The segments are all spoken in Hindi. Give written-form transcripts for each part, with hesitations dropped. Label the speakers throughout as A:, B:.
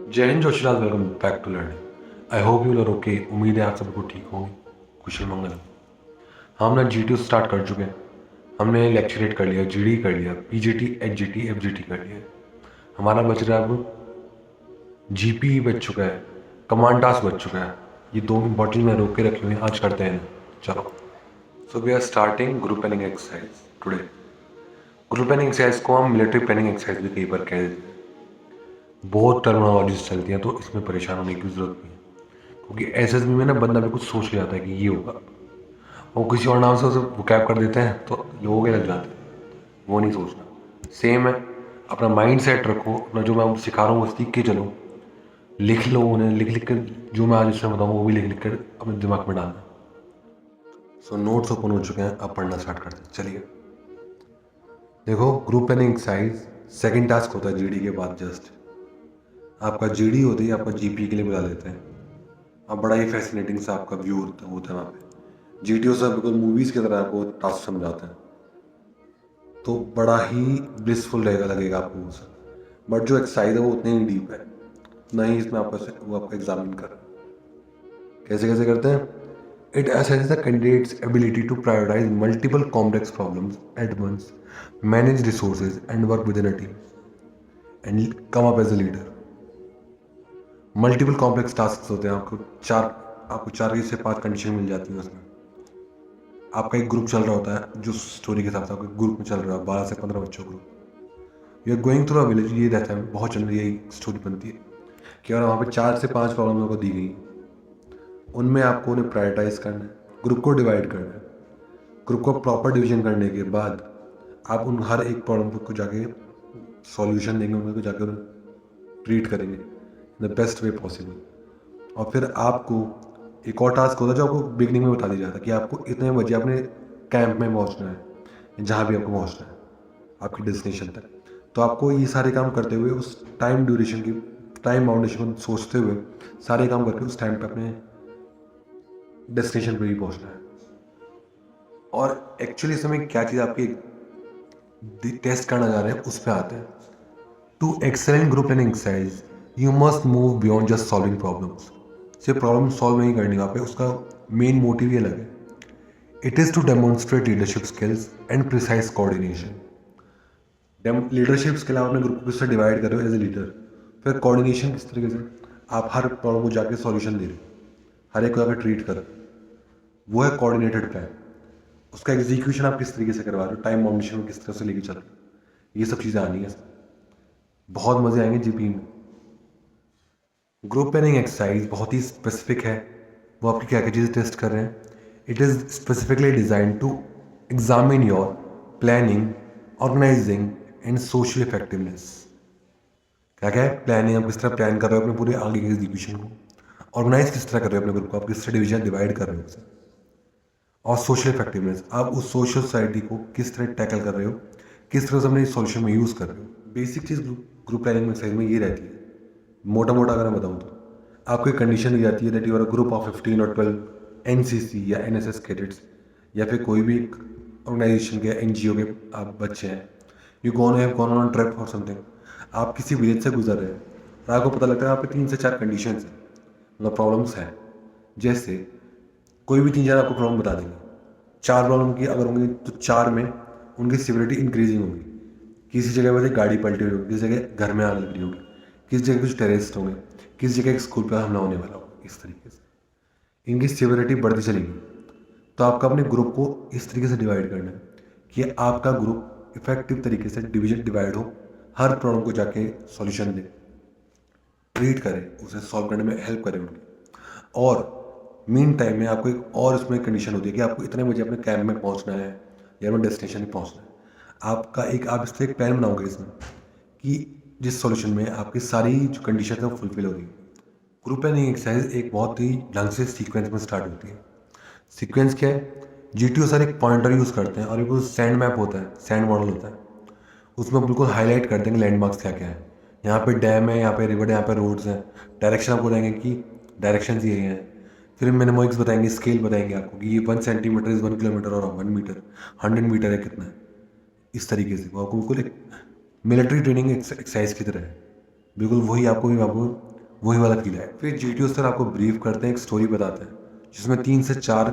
A: जय हिंद Joshilal, welcome back to learning. I hope you are okay. उम्मीद है आप सब बिल्कुल ठीक होंगे, कुशल मंगल। हम ना जी स्टार्ट कर चुके हैं। हमने लेक्चरेट कर लिया, जी कर लिया, पीजीटी, एचजीटी, एफजीटी कर लिया। हमारा बच रहा है अब जीपी बच चुका है, कमांड टास्क बच चुका है। ये दो इंपॉर्टेंट मैं रोक के रखे हुए हैं, आज करते हैं। चलो, so we are starting group planning exercise today. Group planning exercise को हम मिलिट्री प्लानिंग एक्सरसाइज भी कई बार कह देते हैं। बहुत टर्मिनोलॉजीज चलती हैं, तो इसमें परेशान होने की जरूरत नहीं है, क्योंकि एसएसबी में ना बंदा भी कुछ सोच के जाता है कि ये होगा, और किसी और नाम से उसे वोकैब कर देते हैं तो लोगों के लग जाते हैं। वो नहीं सोचना। सेम है, अपना माइंड सेट रखो, अपना जो मैं सिखा रहा हूँ वो सीख के चलो, लिख लो उन्हें, लिख लिख कर जो मैं आज इसमें बताऊँ वो भी लिख लिख कर अपने दिमाग में डालना। सो नोट्स ओपन हो चुके हैं, अब पढ़ना स्टार्ट करते हैं। चलिए देखो, group planning exercise second task होता है जीडी के बाद। जस्ट आपका जीडी होती है, आपका जीपी के लिए बुला लेते हैं। अब बड़ा ही फैसिनेटिंग सा आपका व्यू होता है वहाँ पे। जीटीओ सब बिल्कुल मूवीज़ की तरह आपको टास्क समझाते हैं, तो बड़ा ही ब्लिसफुल लगेगा आपको वो सब। बट जो एक्सरसाइज है वो उतनी ही डीप है, ना ही इसमें वो आपको एग्जामिन कर रहा है। कैसे कैसे करते हैं? It assesses the candidate's ability to prioritise multiple complex problems at once, manage resources and work within a team, and come up as a leader. Multiple complex task होते हैं, आपको चार से पांच कंडीशन मिल जाती है उसमें। आपका एक ग्रुप चल रहा होता है, जो स्टोरी के हिसाब से आपके ग्रुप में चल रहा है, 12 से 15 बच्चों ग्रुप। You are going through a village, ये रहता है बहुत जनरली, यही स्टोरी बनती है कि अगर वहाँ पे 4 से 5 प्रॉब्लम आपको दी गई, उनमें आपको उन्हें प्रायोरिटाइज करना है, ग्रुप को डिवाइड करना है। ग्रुप को प्रॉपर डिवीजन करने के बाद आप उन हर एक प्रॉब्लम को जाके सॉल्यूशन देंगे, उनको जाके ट्रीट करेंगे in the best way possible. और फिर आपको एक और टास्क होता है जो आपको बिगनिंग में बता दिया जाता है कि आपको इतने बजे अपने कैंप में पहुंचना है, जहाँ भी आपको पहुंचना है आपकी डेस्टिनेशन तक। तो आपको ये सारे काम करते हुए, उस टाइम बाउंडेशन को सोचते हुए, सारे काम करके उस टाइम पे अपने डेस्टिनेशन पे ही पहुंचना है। और एक्चुअली इस समय क्या चीज़ आपकी टेस्ट करना जा रहे हैं उस पर आते हैं। To excellent group planning exercise you must move beyond just solving problems. सिर्फ प्रॉब्लम सॉल्व नहीं करनी, वहाँ पे उसका मेन मोटिव ही अलग है। It is to demonstrate leadership skills and precise coordination. Leadership skill आप अपने ग्रुप को किस तरह डिवाइड कर रहे हो एज ए लीडर, फिर कोऑर्डिनेशन किस तरीके से आप हर प्रॉब्लम को जाके सॉल्यूशन दे रहे हो, हर एक को जाकर ट्रीट कर रहे हो, वो है कोऑर्डिनेटेड प्लान। उसका एग्जीक्यूशन आप किस तरीके से करवा रहे हो, टाइम बाउंडेशन में किस तरह से लेके चल रहे हो, ये सब चीज़ें आनी है। बहुत मज़े आएंगे जीपी में। ग्रुप प्लानिंग एक्सरसाइज बहुत ही स्पेसिफिक है, वो आपकी क्या क्या चीज़ें टेस्ट कर रहे हैं। It is specifically design to examine your planning, organising and social effectiveness. क्या क्या है? प्लानिंग, आप किस तरह प्लान कर रहे हो अपने पूरे आगे के एग्जीक्यूशन को, ऑर्गेनाइज किस तरह कर रहे हो अपने ग्रुप को, आप किस तरह डिवीजन डिवाइड कर रहे हो उसे, और सोशल इफेक्टिवनेस, आप उस सोशल सोसाइटी को किस तरह टैकल कर रहे हो, किस तरह से अपने सॉल्यूशन में यूज़ कर रहे हो। बेसिक चीज़ ग्रुप प्लानिंग एक्सरसाइज में ये रहती है, मोटा मोटा अगर मैं बताऊँ तो। आपको एक कंडीशन दी जाती है that you are a group of 15 और 12 एनसीसी या एनएसएस कैडेट्स, या फिर कोई भी ऑर्गेनाइजेशन के एनजीओ के आप बच्चे हैं। You have gone on trip और समथिंग, आप किसी विलेज से गुजर रहे हैं और आपको पता लगता है आप पे 3 से 4 कंडीशंस हैं, मतलब प्रॉब्लम्स हैं। जैसे कोई भी 3 4 आपको प्रॉब्लम बता देंगे, 4 प्रॉब्लम की अगर होंगी तो 4 में उनकी सिविलिटी इंक्रीजिंग होगी। किसी जगह वैसे गाड़ी पलटी हुई होगी, किसी जगह घर में आग लग रही होगी, किसी जगह कुछ टेररिस्ट होंगे, किसी जगह एक स्कूल पर हमला होने वाला होगा। इस तरीके से इनकी सिविलिटी बढ़ती चलेगी। तो आपका अपने ग्रुप को इस तरीके से डिवाइड करना है कि आपका ग्रुप इफेक्टिव तरीके से डिवाइड हो, हर प्रॉब्लम को जाके सॉल्यूशन दे, ट्रीट करे, उसे सॉल्व करने में हेल्प करे उनकी। और मीन टाइम में आपको एक और इसमें कंडीशन होती है कि आपको इतने बजे अपने कैंप में पहुंचना है या अपने डेस्टिनेशन में पहुंचना है। आप इस पर एक प्लान बनाओगे इसमें कि जिस सॉल्यूशन में आपकी सारी जो कंडीशन है वो फुलफिल होगी। ग्रुप प्लानिंग एक्सरसाइज एक बहुत ही ढंग से सीक्वेंस में स्टार्ट होती है। सीक्वेंस क्या है? जीटीओ सर एक पॉइंटर यूज़ करते हैं, और एक सैंड मैप होता है, सैंड मॉडल होता है, उसमें बिल्कुल हाईलाइट कर देंगे लैंडमार्क्स क्या क्या है। यहाँ पे डैम है, यहाँ पे रिवर है, यहाँ पे रोड्स हैं। डायरेक्शन आपको बताएंगे कि डायरेक्शन ये हैं। फिर मिनिमोइक्स बताएंगे, स्केल बताएंगे आपको कि ये 1 सेंटीमीटर इज़ 1 किलोमीटर, और 1 मीटर 100 मीटर है कितना है। इस तरीके से वो आपको बिल्कुल एक मिलिट्री ट्रेनिंग एक्सरसाइज की तरह है, बिल्कुल वही आपको वही वाला फील है। फिर GTO सर आपको ब्रीफ करते हैं, एक स्टोरी बताते हैं जिसमें 3 से 4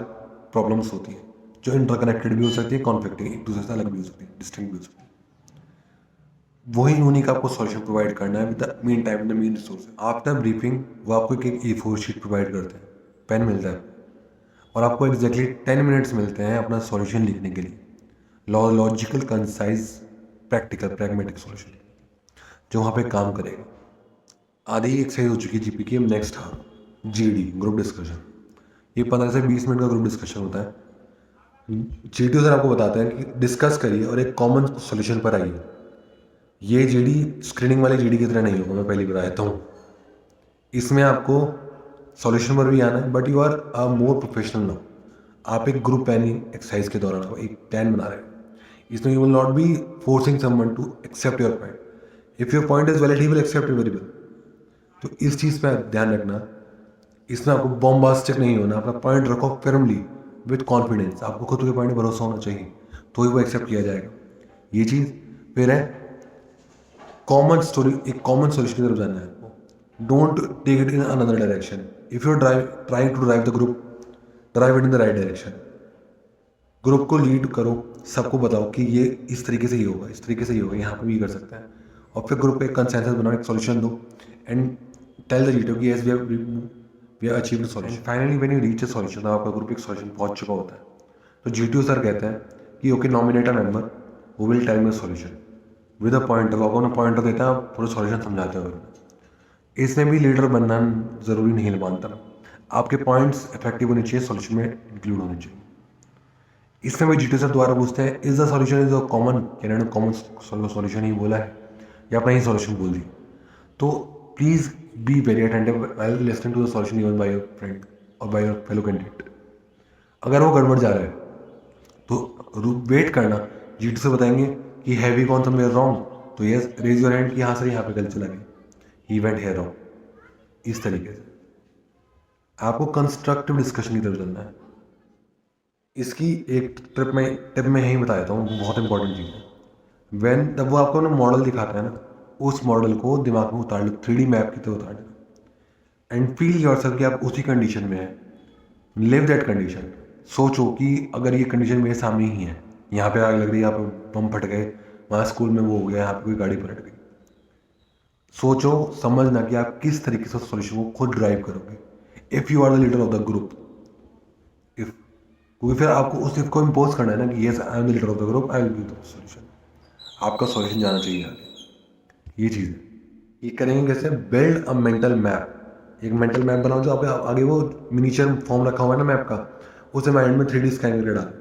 A: प्रॉब्लम्स होती हैं जो इंटरकनेक्टेड भी हो सकती है, कॉन्फ्लिक्टिंग, एक दूसरे से अलग भी हो सकती है, डिस्टिंक्ट भी हो सकती है। वही यूनिक आपको सॉल्यूशन प्रोवाइड करना है with the mean time, the mean resource. After briefing वो आपको एक A4 शीट प्रोवाइड करते हैं, पेन मिलता है और आपको एग्जैक्टली 10 मिनट्स मिलते हैं अपना सॉल्यूशन लिखने के लिए। Logical, concise, practical, pragmatic solution जो वहाँ पे काम करेगा। आधी ही एक्सरसाइज हो चुकी है GP की। नेक्स्ट हाँ, GD, ग्रुप डिस्कशन। ये 15 से 20 मिनट का ग्रुप डिस्कशन होता है। GTO सर आपको बताते हैं कि डिस्कस करिए और एक कॉमन सॉल्यूशन पर आइए। ये GD स्क्रीनिंग वाली GD की तरह नहीं होगा, मैं पहले बता देता हूँ। इसमें आपको सॉल्यूशन पर भी आना है, but you are a more professional now. आप एक ग्रुप प्लानिंग एक्सरसाइज के दौरान आप एक प्लान बना रहे हो। इसमें you will not be forcing someone to accept your point. If your point is valid, he will accept very well. तो इस चीज़ पर ध्यान रखना। इसमें आपको बॉम्बास्टिक नहीं होना, अपना पॉइंट रखो फर्मली विद कॉन्फिडेंस। आपको खुद के पॉइंट में भरोसा होना चाहिए, तो ही वो एक्सेप्ट किया जाएगा। ये चीज़ फिर है कॉमन स्टोरी, एक कॉमन सोल्यूशन की तरफ जाना है आपको। Don't take it in another direction. If you trying to drive the group, drive it in the right direction. Group को लीड करो, सबको बताओ कि ये इस तरीके से ही होगा, इस तरीके से ही होगा, यहाँ पे भी कर सकते हैं। और फिर ग्रुप पे एक कंसेंसस बनाओ, एक सॉल्यूशन दो एंड टेल द GTO कि yes we have achieved solution. Finally when you reach a solution, आपका ग्रुप एक सॉल्यूशन पहुंच चुका होता है, तो GTO सर कहते हैं कि okay, nominate a member who will tell me solution with a pointer. आपको अपना पॉइंटर देता है, पूरा सॉल्यूशन समझाते हैं। इसमें भी लीडर बनना ज़रूरी नहीं मानता। आपके पॉइंट्स इफेक्टिव होने चाहिए, सॉल्यूशन में इंक्लूड होने चाहिए। इसमें भी GTO सर दोबारा पूछते हैं, is the solution is a common, candidate common solution ही बोला है या अपना ही सॉल्यूशन बोल दी। तो please be very attentive while listening to the solution given by your friend और बाय योर फेलो कैंडिडेट। अगर वो गड़बड़ जा रहा है तो वेट करना, GTO से बताएंगे कि have we gone somewhere wrong, तो यस रेज योर हैंड कि हाँ सर यहाँ पे गलत चला गया, ही वेंट हियर रॉन्ग। इस तरीके से आपको कंस्ट्रक्टिव डिस्कशन की तरफ चलना है। इसकी एक टिप में यही बता देता हूँ, बहुत इंपॉर्टेंट चीज़ है। जब वो आपको ना मॉडल दिखाता है ना, उस मॉडल को दिमाग में उतार लो, 3D मैप की तरह उतार लो एंड फील योरसेल्फ कि आप उसी कंडीशन में हैं। Live that condition. सोचो कि अगर ये कंडीशन मेरे सामने ही है, यहाँ पे आग लग रही है, यहाँ पे बम फट गए, वहाँ स्कूल में वो हो गया, यहाँ पे कोई गाड़ी पलट गई। सोचो, समझना कि आप किस तरीके से सॉल्यूशन को खुद ड्राइव करोगे if you are the leader of the group. If क्योंकि फिर आपको उस इफ को इम्पोज करना है ना कि yes I am the leader of the group, I will give the solution. आपका सॉल्यूशन जाना चाहिए आगे। ये चीज़ है। ये करेंगे कैसे? Build a mental map. एक मेंटल मैप बनाओ जो आपके आगे वो मिनीचर फॉर्म रखा हुआ है ना मैप का, उसे माइंड में 3D स्कैन करके डाल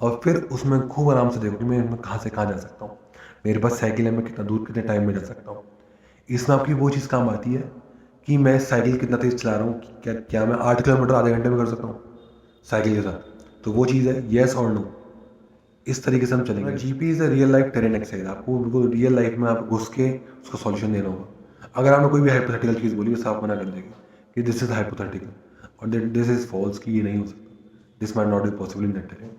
A: और फिर उसमें खूब आराम से देखो कि मैं इनमें कहाँ से कहाँ जा सकता हूँ। मेरे पास साइकिल है, मैं कितना दूर कितने टाइम में जा सकता हूँ। इसमें आपकी वो चीज़ काम आती है कि मैं साइकिल कितना तेज़ चला रहा हूँ, क्या क्या मैं 8 किलोमीटर आधे घंटे में कर सकता हूँ साइकिल के साथ। तो वो चीज़ है येस और नो। इस तरीके से हम चलेंगे। GP is a real life terrain exercise. आपको बिल्कुल रियल लाइफ में आप घुस के उसका सॉल्यूशन देना होगा। अगर आपने कोई भी हाइपोथेटिकल चीज़ बोली, बस आप मना कर देंगे कि दिस इज हाइपोथेटिकल और दिस इज फॉल्स, कि ये नहीं हो सकता, this might not be possible in that terrain.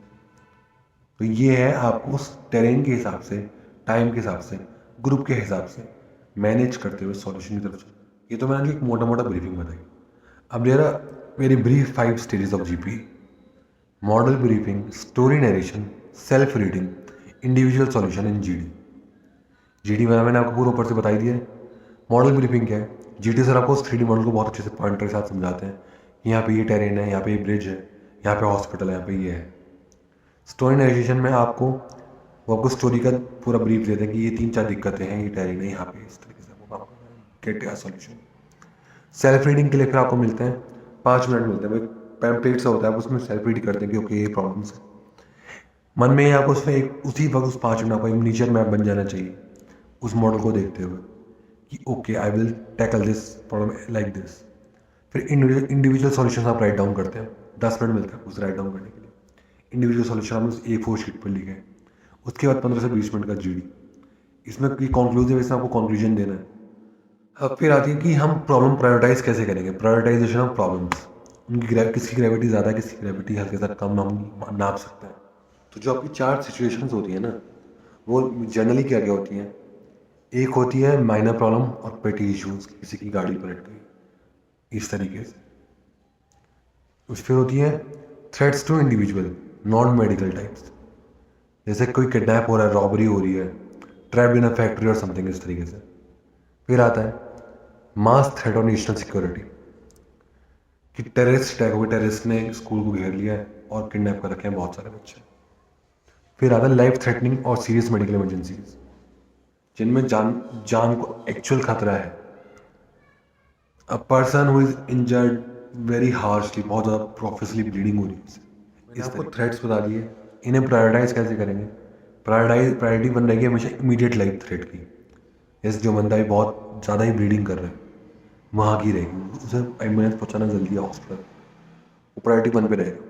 A: तो ये है आपको उस टेरेन के हिसाब से, टाइम के हिसाब से, ग्रुप के हिसाब से मैनेज करते हुए सॉल्यूशन की तरफ चलना। ये तो मैंने एक मोटा मोटा ब्रीफिंग बताई। अब there are very brief 5 stages of GP: model briefing, story narration, self reading, individual solution in GD मैंने आपको पूरा ऊपर से बताई दिया है। मॉडल ब्रीफिंग क्या है? GT सर आपको उस 3D मॉडल को बहुत अच्छे से पॉइंटर के साथ समझाते हैं कि यहाँ पे ये टेरेन है, यहाँ पे ये ब्रिज है, यहाँ पे हॉस्पिटल है, यहाँ पे ये है। स्टोरी नरेशन में वो आपको स्टोरी का पूरा ब्रीफ देते हैं कि ये 3-4 दिक्कतें हैं, ये टेरेन है, यहाँ पे इस तरीके से आपको गेट या सॉल्यूशन। सेल्फ रीडिंग के लिए फिर आपको मिलते हैं 5 मिनट मिलते हैं। पैम्पलेट सा होता है, उसमें सेल्फ रीड करते हैं कि ओके ये प्रॉब्लम्स है। मन में आपको उसमें एक उसी वक्त उस 5 मिनट का मिनीचर मैप बन जाना चाहिए उस मॉडल को देखते हुए कि okay I will tackle this problem like this. फिर इंडिविजुअल सॉल्यूशन आप राइट डाउन करते हैं। 10 मिनट मिलता है उस राइट डाउन करने के लिए। इंडिविजुअल सॉल्यूशन आपने उस A4 शीट पर लिखे हैं। उसके बाद 15 से 20 मिनट का GD। इसमें कॉन्क्लूसिव, इसमें आपको कंक्लूजन देना है। अब फिर आती है कि हम प्रॉब्लम प्रायोरिटाइज कैसे करेंगे। प्रायोरिटाइजेशन ऑफ प्रॉब्लम्स, किसकी ग्रेविटी ज़्यादा है, किसकी ग्रेविटी हल्के सा कम, हम नाप सकते हैं। तो जो आपकी 4 सिचुएशंस होती हैं ना, वो जनरली क्या क्या होती हैं? एक होती है माइनर प्रॉब्लम और पेटी इश्यूज, किसी की गाड़ी पलट गई, इस तरीके से। फिर होती है threats to individual non medical types, जैसे कोई किडनैप हो रहा है, रॉबरी हो रही है, ट्रैप्ड इन अ फैक्ट्री और समथिंग इस तरीके से। फिर आता है मास थ्रेट ऑन नेशनल सिक्योरिटी, कि टेररिस्ट अटैक हो गया, टेररिस्ट ने स्कूल को घेर लिया है और किडनैप कर रखे हैं बहुत सारे बच्चे। फिर आता है लाइफ थ्रेटनिंग और सीरियस मेडिकल इमरजेंसीज, जिनमें जान जान को एक्चुअल खतरा है। A person who is injured very harshly, बहुत ज़्यादा प्रोफेशनली ब्लीडिंग हो रही है। इस आपको थ्रेट्स बता दिए, इन्हें प्रायोरिटाइज कैसे करेंगे? प्रायोरिटी बन रहेगी हमेशा इमीडिएट लाइफ थ्रेट की। जैसे जो बंदा भी बहुत ज़्यादा ही ब्लीडिंग कर रहा है, वहाँ की रहेगी, उसे एम्बुलेंस पहुँचाना जल्दी है हॉस्पिटल, वो प्रायोरिटी वन पे रहेगा।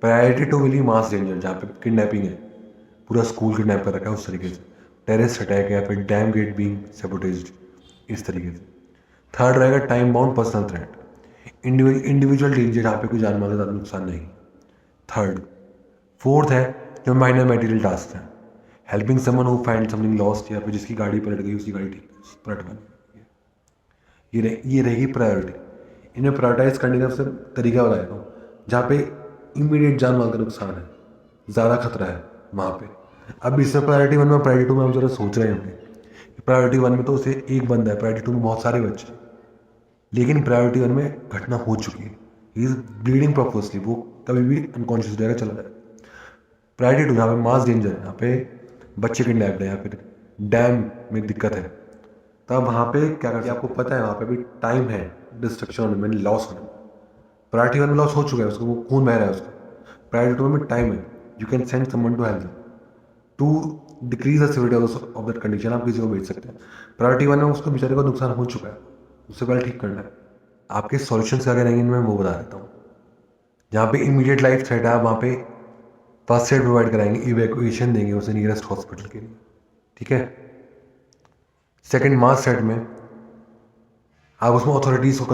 A: प्रायोरिटी टू विली मास डेंजर, जहाँ पे किडनैपिंग है, पूरा स्कूल किडनैप कर रखा है उस तरीके से, टेररिस्ट अटैक है, फिर डैम गेट बीइंग सैबोटेज्ड, इस तरीके से। थर्ड रहेगा time bound personal threat, individual danger, जहाँ पे कोई जान माल का ज़्यादा नुकसान नहीं। थर्ड। फोर्थ है जो माइनर मटेरियल टास्क है, helping someone who find something lost, या फिर जिसकी गाड़ी पलट गई उसकी गाड़ी ठीक पलटवानी, ये रहेगी प्रायोरिटी। इन्हें प्रायोरिटाइज करने का सबसे तरीका बताता हूँ, जहाँ पे इमीडिएट जान माल का नुकसान है, ज़्यादा खतरा है, वहाँ पे। अब इसमें प्रायोरिटी वन में प्रायोरिटी टू में हम जरा सोच रहे होंगे, प्रायोरिटी वन में तो उसे एक बंदा है, प्रायोरिटी टू में बहुत सारे बच्चे, लेकिन प्रायोरिटी वन में घटना हो चुकी है, ही इज ब्लीडिंग प्रोफोसली, वो कभी भी अनकॉन्शियस रहेगा, चला जाएगा। प्रायोरिटी टू, यहाँ पे मास डेंजर है, यहाँ पे बच्चे किडनैप्ड है, या फिर डैम में दिक्कत है, तब वहाँ पे क्या करते हैं आपको पता है, वहाँ पे भी टाइम है डिस्ट्रक्शन होने में, लॉस होने में। प्रायोरिटी वन में लॉस हो चुका है उसको, वो खून बह रहा है उसका। प्रायोरिटी टू में टाइम है, you can send someone to help to decrease the severity of that condition, आप किसी को भेज सकते हैं। प्रायोरिटी वन में उसको बेचारे को नुकसान हो चुका है, उससे पहले ठीक करना है। आपके सॉल्यूशन क्या करेंगे मैं वो बता देता हूँ। जहाँ पे इमीडिएट लाइफ थ्रेट है, वहाँ पे फर्स्ट एड प्रोवाइड कराएंगे, इवैक्यूएशन देंगे उसे नियरेस्ट हॉस्पिटल के लिए, ठीक है। सेकंड, मास थ्रेट में आप उसमें अथॉरिटीज़ को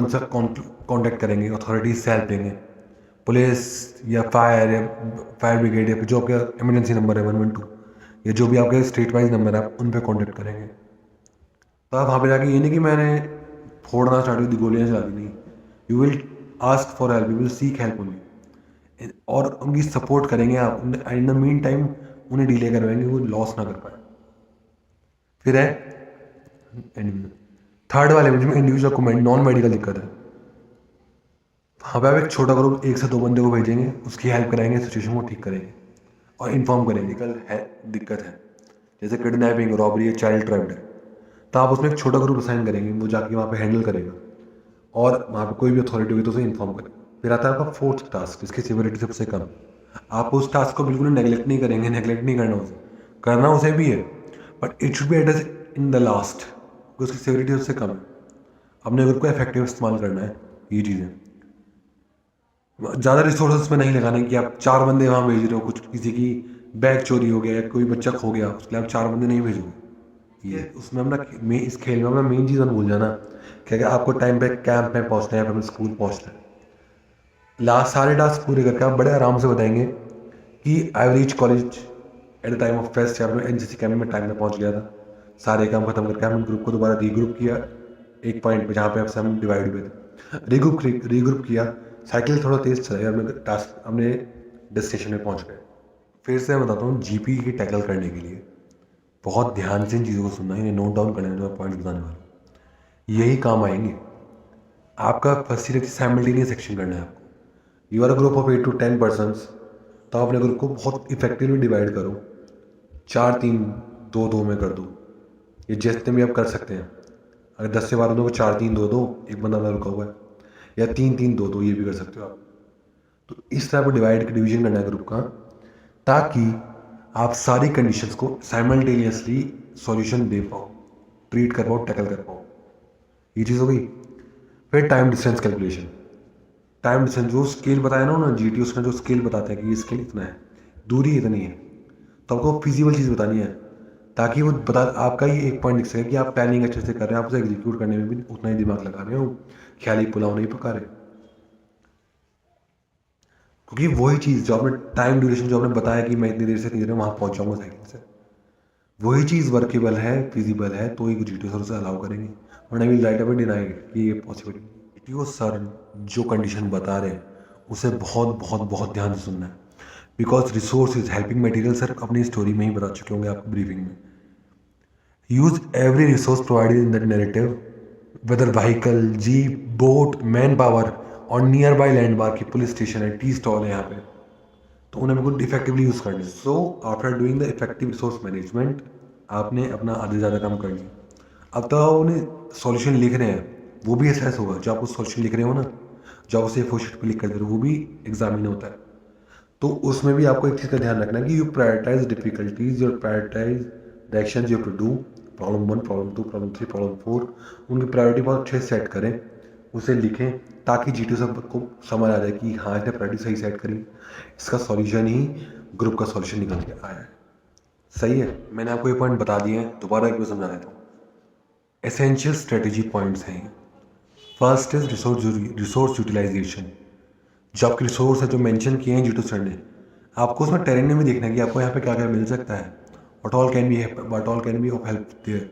A: कॉन्टेक्ट करेंगे, अथॉरिटीज़ से हेल्प लेंगे, पुलिस या फायर ब्रिगेड, या जो आपका इमरजेंसी नंबर है 112, या जो भी आपके स्टेट वाइज नंबर है, आप उन पर कॉन्टेक्ट करेंगे। तो आप वहाँ पे जाके ये नहीं कि मैंने फोड़ना स्टार्ट कर दी, गोलियाँ चला दी, नहीं, you will ask for help, you will seek help only, और उनकी सपोर्ट करेंगे आप, इन द मीन टाइम उन्हें डिले करवाएंगे, वो लॉस ना कर पाए। फिर है थर्ड वाले में, जिसमें इंडिविजुअल को नॉन मेडिकल दिक्कत है, वहाँ पे आप एक छोटा ग्रुप 1 से 2 बंदे को भेजेंगे, उसकी हेल्प कराएंगे, सिचुएशन को ठीक करेंगे और इन्फॉर्म करेंगे कल है दिक्कत है, जैसे किडनैपिंग, रॉबरी है, चाइल्ड ट्रैप्ड है, तो आप उसमें एक छोटा ग्रुप असाइन करेंगे, वो जाके वहाँ पे हैंडल करेगा, और वहाँ पे कोई भी अथॉरिटी होगी तो उसे इन्फॉर्म करेगा। फिर आता है आपका फोर्थ टास्क, जिसकी सिवियरिटी सबसे कम। आप उस टास्क को बिल्कुल नेगलेक्ट नहीं करेंगे, नेगलेक्ट नहीं करना उसे, करना उसे भी है, but it should be address in the last, उसकी सिवियरिटी सबसे कम है। अपने ग्रुप को इफेक्टिव इस्तेमाल करना है, ये चीज़ें ज़्यादा रिसोर्सेज में नहीं लगाना कि आप 4 बंदे वहाँ भेज रहे हो, कुछ किसी की बैग चोरी हो गया या कोई बच्चा खो गया, उसके लिए आप 4 बंदे नहीं भेजोगे। ये उसमें अपना इस खेल में अपना मेन चीज़ भूल जाना, क्या आपको टाइम पे कैंप में पहुँचना है या फिर स्कूल पहुँचना है। लास्ट सारे टास्क पूरे करके आप बड़े आराम से बताएंगे कि I reach college at the time of fest, या फिर एनसीसी कैंप में टाइम में पहुँच गया था, सारे काम खत्म करके हमने ग्रुप को दोबारा रीग्रुप किया एक पॉइंट पे जहाँ पे आपसे हम डिवाइड हुए थे, रीग्रुप किया, साइकिल थोड़ा तेज़ चलाई, हमने टास्क अपने डेस्टिनेशन में पहुँच गए। फिर से मैं बताता हूँ, जीपी की टैकल करने के लिए बहुत ध्यान से इन चीज़ों को सुनना है, इन्हें नोट डाउन करना है, जो मैं पॉइंट बताने वाला हूँ, यही काम आएंगे। आपका फर्स्ट ईयर की साइमल्टेनियस एक्शन करना है आपको, you are a group of 8 to 10 persons, तो आप अपने ग्रुप को बहुत इफेक्टिवली डिवाइड करो, 4-3-2-2 में कर दो, ये जितने भी आप कर सकते हैं। अगर 10 से 12 बंदों को 4-3-2-2, एक बंदा अपना रुका हुआ है, या 3-3-2-2, ये भी कर सकते हो आप। तो इस तरह पर डिवीजन करना है ग्रुप का, ताकि आप सारी कंडीशंस को साइमल्टेनियसली सॉल्यूशन दे पाओ, ट्रीट कर पाओ, टैकल कर पाओ, ये चीज़ हो गई। फिर time distance calculation, time distance जो स्केल बताया ना जीटी, उसमें जो स्केल बताते हैं कि ये स्केल इतना है, दूरी इतनी है, तो आपको फिजिबल चीज़ बतानी है, ताकि वो बता आपका ही एक पॉइंट दिख सके कि आप प्लानिंग अच्छे से कर रहे हैं, आप उसे एग्जीक्यूट करने में भी उतना ही दिमाग लगा रहे हो, ख्याली पुलाव नहीं पका रहे। क्योंकि वही चीज़ जो आपने टाइम ड्यूरेशन जो आपने बताया कि मैं इतनी देर से इतनी देर में वहाँ पहुँच जाऊँगा साइकिल से, वही चीज़ वर्केबल है, फिजिबल है, तो ही जी टी सर उसे अलाउ करेंगे, वरना विल राइट अवे डिनाई कि ये पॉसिबल। वो सर जो कंडीशन बता रहे हैं उसे बहुत बहुत बहुत ध्यान से सुनना है, because resource is helping material sir अपनी स्टोरी में ही बता चुके होंगे आपको ब्रीफिंग में। Use every resource provided in that narrative, whether vehicle, jeep, boat, man power और नियर बाई लैंडमार्क की पुलिस स्टेशन है, टी स्टॉल है यहाँ पे, तो उन्हें बिल्कुल इफेक्टिवली यूज़ करना है। So after doing the effective resource management आपने अपना आधे ज़्यादा काम कर लिया। अब तो उन्हें सॉल्यूशन लिख रहे हैं वो भी एसेस होगा, जो आप उस सॉल्यूशन लिख रहे हो ना, जो आप उसे फोर शीट पर लिख कर दे रहे हो, वो भी एग्जामिन होता है। तो उसमें भी आपको एक चीज़ का ध्यान रखना है कि you prioritise difficulties, you prioritise the action you have to do, problem 1, problem 2, problem 3, problem 4, उनकी प्रायोरिटी बहुत अच्छे से सेट करें, उसे लिखें ताकि जी टी सबको समझ आ जाए कि हाँ इसने प्रायोरिटी सही सेट करी, इसका सॉल्यूशन ही ग्रुप का सॉल्यूशन निकल के आया है। सही है, मैंने आपको ये पॉइंट बता दिए हैं, दोबारा एक बार समझा देता हूँ। एसेंशियल स्ट्रेटेजी पॉइंट्स हैं। First is resource utilisation. जो आपके रिसोर्स है जो मेंशन किए हैं जीटू सर ने, आपको उसमें टेरेन में भी देखना है कि आपको यहाँ पे क्या क्या मिल सकता है, what all can be of help there,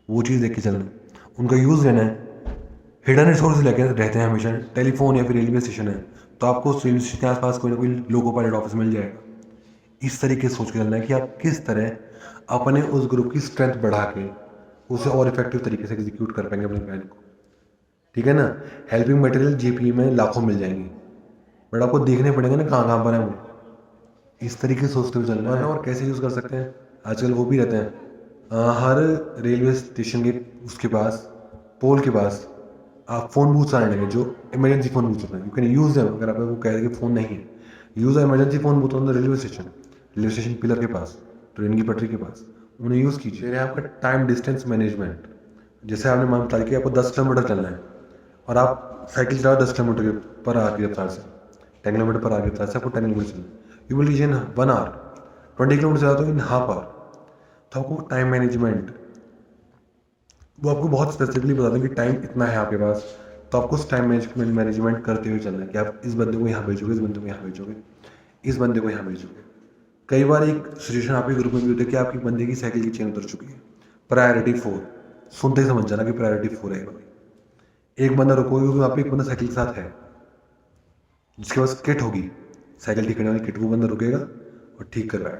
A: वो चीज़ देख के चलना है। उनका यूज़ लेना है। हिडन रिसोर्स लेके रहते हैं हमेशा, टेलीफोन या फिर रेलवे स्टेशन है तो आपको उस रेलवे स्टेशन के आसपास कोई ना कोई लोको पायलट ऑफिस मिल जाएगा। इस तरीके से सोच के चलना है कि आप किस तरह अपने उस ग्रुप की स्ट्रेंथ बढ़ा के उसे और इफेक्टिव तरीके से एग्जीक्यूट कर पाएंगे अपने प्लान को। ठीक है ना। हेल्पिंग मटेरियल जीपी में लाखों मिल जाएंगे, बट आपको देखने पड़ेंगे ना कहाँ कहाँ पर है वो। इस तरीके से सोचते हुए चलना है। और कैसे यूज़ कर सकते हैं, आजकल वो भी रहते हैं हर रेलवे स्टेशन के उसके पास, पोल के पास आप फ़ोन बूथ आने लगे जो इमरजेंसी फ़ोन बूथ होते हैं। You can use them. अगर आपको कह रहे कि फ़ोन नहीं है, use emergency phone booth on the railway station pillar के पास, ट्रेन की पटरी के पास, उन्हें यूज़ कीजिए। फिर है आपका टाइम डिस्टेंस मैनेजमेंट। जैसे आपने मान बता कि आपको 10 किलोमीटर चलना है और आप साइकिल चलाओ 10 किलोमीटर पर आवर की रफ्तार से, 10 किलोमीटर पर आवर की रफ्तार से आपको 10 किलोमीटर चलना है, you will reach in 1 hour. 20 kilometre चला तो इन हाफ आवर। तो आपको टाइम मैनेजमेंट, वो आपको बहुत स्पेसिफिकली बता दें कि टाइम इतना है आपके पास, तो आपको उस टाइम मैनेजमेंट करते हुए चलना है कि आप इस बंदे को यहाँ भेजोगे, इस बंदे को यहाँ भेजोगे, इस बंदे को यहाँ भेजोगे। कई बार एक सिचुएशन आपके ग्रुप में भी होती है कि आपकी बंदे की साइकिल की चेन उतर चुकी है, प्रायोरिटी 4, सुनते ही समझ जाना कि प्रायोरिटी 4 है। एक बंदा रुकोगे क्योंकि वहाँ पे एक बंदा साइकिल के साथ है जिसके पास किट होगी, साइकिल ठीक करने वाली किट, वो बंदा रुकेगा और ठीक करवाएगा।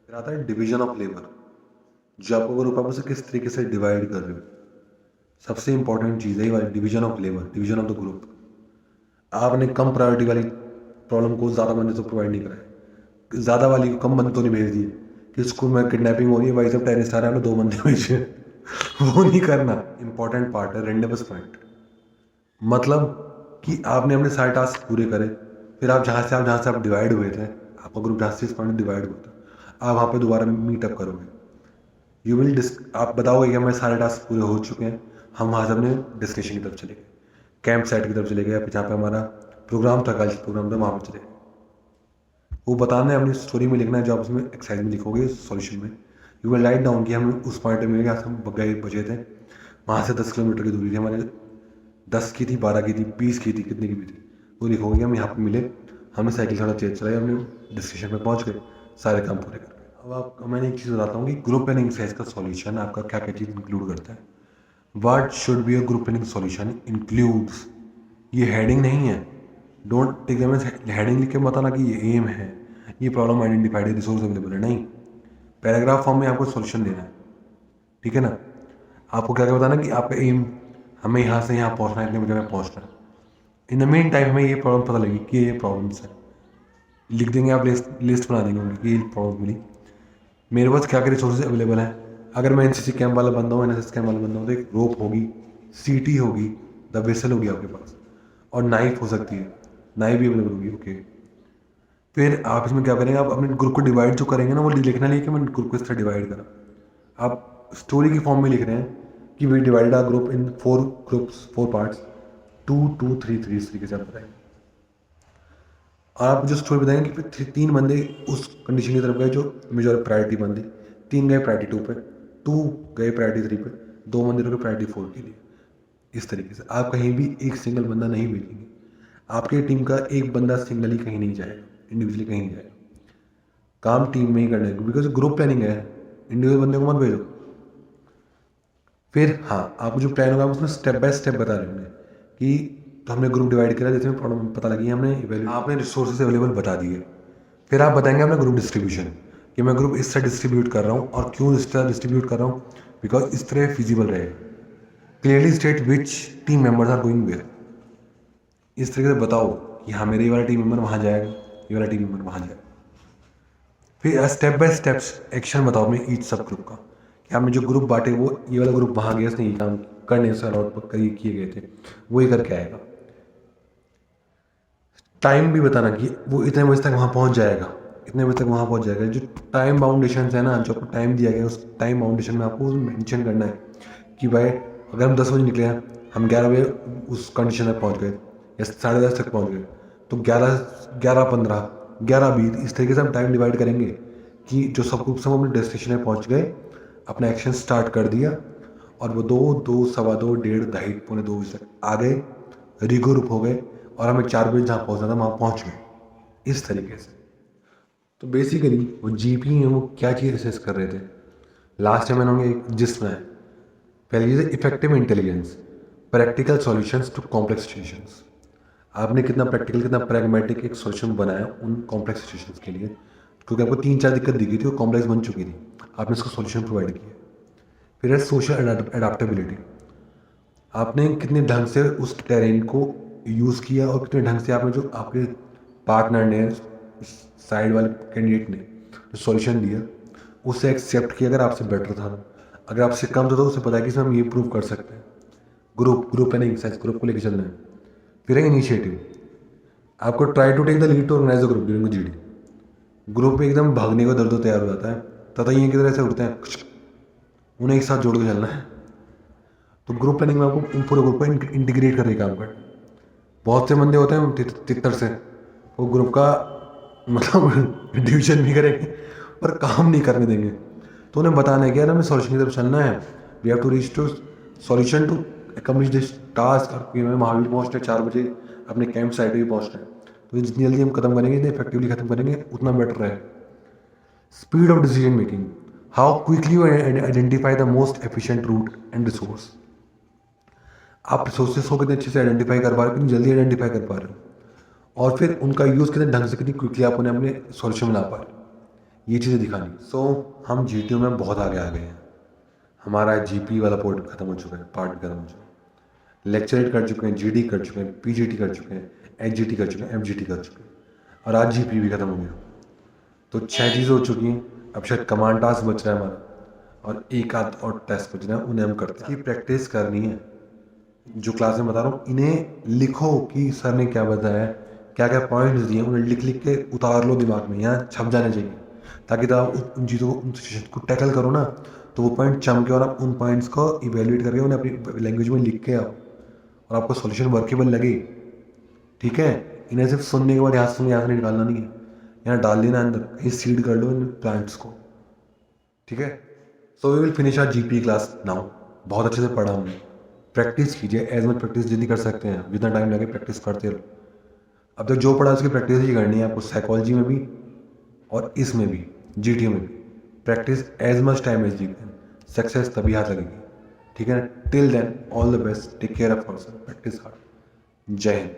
A: फिर आता है डिवीजन ऑफ लेबर, जो आपको ग्रुप आप उसे किस तरीके से डिवाइड कर रहे हो। सबसे इंपॉर्टेंट चीज़ है ये वाली division of labour, division of the group. आपने कम प्रायोरिटी वाली प्रॉब्लम को ज़्यादा बंदे से प्रोवाइड नहीं कराया, ज़्यादा वाली को कम बंदे तो नहीं भेज दिए कि स्कूल में किडनैपिंग हो रही है भाई सब टेररिस्ट आ रहे हैं, आपने 2 बंदे भेजे वो नहीं करना। इंपॉर्टेंट पार्ट है रेंडमस पॉइंट, मतलब कि आपने अपने सारे टास्क पूरे करे, फिर आप जहाँ से आप डिवाइड हुए थे, आपका ग्रुप जहाँ से इस पॉइंट डिवाइड हुआ था, आप वहाँ पे दोबारा मीटअप करोगे। यू विल आप बताओगे कि हमारे सारे टास्क पूरे हो चुके हैं, हम वहाँ से अपने डेस्टिनेशन की तरफ चले गए, कैंप साइट की तरफ चले गए, जहाँ पे हमारा प्रोग्राम था, कल प्रोग्राम था, वहाँ पर चले गए। वो बताना है, अपनी स्टोरी में लिखना है, जो आप उसमें एक्सरसाइज में लिखोगे सॉल्यूशन में। यू विल राइट डाउन कि हम उस पॉइंट पे मिले, हम गए बचे थे, वहाँ से 10 किलोमीटर की दूरी थी हमारे, 10 की थी, 12 की थी, 20 की थी, कितने की भी थी, वो लिखोगे कि हम यहाँ पर मिले, हमने साइकिल थोड़ा तेज चलाई, हमने डेस्टिनेशन पर पहुँच गए, सारे काम पूरे कर गए। अब आप मैंने एक चीज़ बताता हूँ कि ग्रुप प्लानिंग एक्सरसाइज का सॉल्यूशन आपका क्या क्या चीज़ इंक्लूड करता है। What should be a group planning solution includes, ये हेडिंग नहीं है, don't take them as heading लिख के बताना कि ये एम है, ये प्रॉब्लम आइडेंटिफाइड है, रिसोर्स अवेलेबल है, नहीं। पैराग्राफ फॉर्म में आपको सॉल्यूशन देना है, ठीक है ना। आपको क्या क्या बताना कि आपका एम, हमें यहाँ से यहाँ पहुँचना है, इतने बजे में पहुँचना है। इन द मेन टाइम हमें ये प्रॉब्लम पता लगी कि ये प्रॉब्लम्स है, लिख देंगे, आप लिस्ट बना देंगे उनकी कि ये प्रॉब्लम मिली, मेरे पास क्या क्या रिसोर्सेज अवेलेबल हैं। अगर मैं एनसीसी कैंप वाला बंदा हूँ, एनएसएस कैंप वाला बंदा हूँ, तो एक रोप होगी, सीटी होगी, द वेसल होगी आपके पास, और नाइफ हो सकती है, नाइफ भी अवेलेबल होगी। ओके, फिर आप इसमें क्या करेंगे, आप अपने ग्रुप को डिवाइड जो करेंगे ना, वो लिखना नहीं कि मैंने ग्रुप को इस तरह डिवाइड करा, आप स्टोरी की फॉर्म में लिख रहे हैं कि we divide our group in 4 groups, 4 parts, 2 2 3 3, इस तरीके से आप बताएंगे। और आप जो स्टोरी बताएंगे कि फिर 3 बंदे उस कंडीशन की तरफ गए जो मेजर प्रायोरिटी बंदे, 3 गए प्रायोरिटी 2 पे, 2 गए प्रायोरिटी 3 पे, 2 बंदे रुके प्रायोरिटी 4 के लिए। इस तरीके से आप कहीं भी एक सिंगल बंदा नहीं भेजेंगे, आपके टीम का एक बंदा सिंगली कहीं नहीं जाएगा, इंडिविजुअली कहीं नहीं जाएगा, काम टीम में ही करना है, बिकॉज ग्रुप प्लानिंग है, इंडिविजुअल बंदे को मत भेजो। फिर हाँ, आपको जो प्लान होगा उसमें स्टेप बाय स्टेप बता रहे होंगे कि तो हमने ग्रुप डिवाइड करा, जिसमें प्रॉब्लम पता लगी हमने आपने रिसोर्सेज अवेलेबल बता दिए। फिर आप बताएंगे अपना ग्रुप डिस्ट्रीब्यूशन कि मैं ग्रुप इस तरह डिस्ट्रीब्यूट कर रहा हूँ और क्यों इस तरह डिस्ट्रीब्यूट कर रहा हूँ, बिकॉज इस तरह फिजिबल रहे। Clearly state which team members are going where. इस तरीके से बताओ कि हाँ मेरे ये वाला टीम मेंबर वहाँ जाएगा, ये वाला टीम मेंबर वहाँ जाएगा। फिर स्टेप बाय स्टेप्स एक्शन बताओ अपने ईच सब ग्रुप का कि आपने जो ग्रुप बांटे वो ये वाला ग्रुप वहाँ गया, इसने ये काम करने से अलॉट किए गए थे, वो ही करके आएगा। टाइम भी बताना कि वो इतने बजे तक वहाँ पहुँच जाएगा, इतने बजे तक वहाँ पहुँच जाएगा। जो टाइम बाउंडेशन है ना, जो आपको टाइम दिया गया उस टाइम बाउंडेशन में आपको मेंशन करना है कि भाई अगर हम 10 बजे निकले हैं, हम 11 बजे उस कंडीशन तक पहुँच गए या 10:30 तक पहुँच गए, तो 11:15 11:20 इस तरीके से हम टाइम डिवाइड करेंगे कि जो सब ग्रुप से हम अपने डेस्टिनेशन में पहुँच गए, अपना एक्शन स्टार्ट कर दिया और वो 2, 2, 2:15, 1:30, 2:30, पौने 2 बजे तक आ गए, रिग्रुप हो गए और हमें 4 बजे जहाँ पहुँचना था वहाँ पहुँच गए। इस तरीके से तो बेसिकली वो जीपी में वो क्या चीज़ असेस कर रहे थे। लास्ट टाइम मैंने एक जिसमें पहली चीज़ effective intelligence, practical solutions to complex situations. आपने कितना प्रैक्टिकल कितना प्रैग्मेटिक एक सॉल्यूशन बनाया उन कॉम्प्लेक्स सिचुएशंस के लिए, क्योंकि आपको 3-4 दिक्कत दी गई थी, वो कॉम्प्लेक्स बन चुकी थी, आपने उसको सॉल्यूशन प्रोवाइड किया। फिर है सोशल अडाप्टेबिलिटी, आपने कितने ढंग से उस टेरेन को यूज़ किया और कितने ढंग से आपने जो आपके पार्टनर ने साइड वाले कैंडिडेट ने जो सॉल्यूशन दिया उसे एक्सेप्ट किया। अगर आपसे बेटर था, अगर आपसे कम था तो उसे पता है कि इसमें हम ये प्रूव कर सकते हैं। ग्रुप है नहीं, साइज ग्रुप को लेकर चलना है। फिर है इनिशिएटिव, आपको try to take the lead to organise the group during GD. ग्रुप में एकदम भागने को दर्द तैयार हो जाता है, तथा ये की तरह से उठते हैं, उन्हें एक साथ जोड़ के चलना है। तो ग्रुप प्लानिंग में आपको पूरे ग्रुप को इंटीग्रेट करके काम करना। बहुत से बंदे होते हैं तितर से, वो ग्रुप का मतलब डिवीजन भी करेंगे पर काम नहीं करने देंगे। तो उन्हें बताना है कि यार हमें सॉल्यूशन की तरफ चलना है, we have to reach to solution to accomplish this task. हमें महावीर पहुँचना है 4 बजे, अपने कैंप साइट पर भी पहुँचना है। तो जितनी जल्दी हम खत्म करेंगे, जितनी इफेक्टिवली खत्म करेंगे उतना बेटर है। Speed of decision making, how quickly you identify the most efficient route and resource. आप रिसोर्सेस को कितने अच्छे से आइडेंटिफाई कर पा रहे हो, कितनी जल्दी आइडेंटिफाई कर पा रहे हो, और फिर उनका यूज़ कितने ढंग से कितनी क्विकली आप उन्हें अपने सॉल्यूशन में ला पा रहे हो, ये चीज़ें दिखानी। सो हम जीटीओ में बहुत आगे आ गए हैं। हमारा जीपी वाला पोर्ट खत्म हो चुका है, पार्ट खत्म हो चुका है। लेक्चरेट कर चुके हैं, जीडी कर चुके हैं, पीजीटी कर चुके हैं, एचजीटी कर चुके हैं, एफजीटी कर चुके हैं, और आज जीपी भी खत्म हो गया। तो 6 चीज़ें हो चुकी हैं। अब शायद कमांड टास्क बच रहा है हमारा, और एक आध और टेस्ट बच रहा है, उन्हें हम करते हैं। इसकी प्रैक्टिस करनी है। जो क्लास में बता रहा हूँ इन्हें लिखो कि सर ने क्या बताया, क्या क्या पॉइंट्स दिए, उन्हें लिख लिख के उतार लो दिमाग में, यहाँ छप जाने चाहिए, ताकि जब आप उन चीज़ों को उन सिचुएशन को टैकल करो ना, तो वो पॉइंट चमके और आप उन पॉइंट्स को इवेल्युएट करके उन्हें अपनी लैंग्वेज में लिख के आओ और आपको सॉल्यूशन वर्केबल लगे। ठीक है, इन्हें सिर्फ सुनने के बाद यहाँ से निकालना नहीं है, यहाँ डाल देना अंदर, ये सीड कर लो इन प्लांट्स को। ठीक है, so we will finish our GP class now. बहुत अच्छे से पढ़ा हमने। प्रैक्टिस कीजिए, एज मच प्रैक्टिस जितनी कर सकते हैं, जितना टाइम लगे प्रैक्टिस करते रहो। अब तक जो पढ़ा उसकी प्रैक्टिस ही करनी है आपको, साइकोलॉजी में भी और इसमें भी, जीटीओ में भी। Practice as much time as you can, success तभी हाथ लगेगी। ठीक है ना, till then all the best, take care of yourself, practice hard. जय हिंद।